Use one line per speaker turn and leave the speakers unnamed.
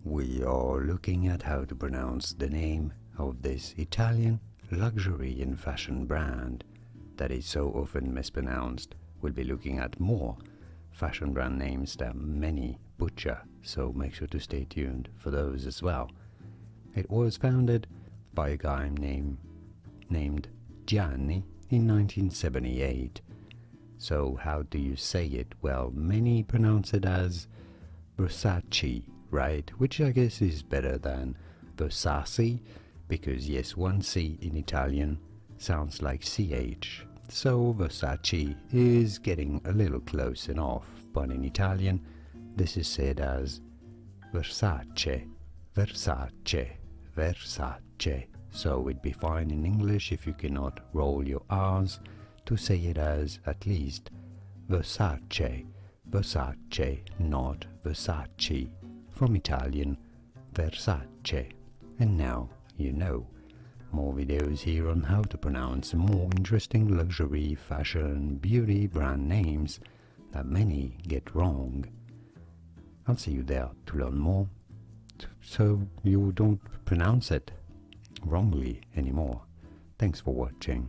we are looking at how to pronounce the name of this Italian luxury and fashion brand that is so often mispronounced. We'll be looking at more fashion brand names that many butcher, so make sure to stay tuned for those as well. It was founded by a guy named Gianni in 1978. So how do you say it? Well, many pronounce it as Versace, right? Which I guess is better than Versace, because yes, one C in Italian sounds like CH. So Versace is getting a little close enough, but in Italian this is said as Versace, Versace, Versace. So it'd be fine in English if you cannot roll your R's to say it as at least Versace, Versace, not Versace. From Italian, Versace. And now you know. More videos here on how to pronounce more interesting luxury, fashion, beauty brand names that many get wrong. I'll see you there to learn more, so you don't pronounce it wrongly anymore. Thanks for watching.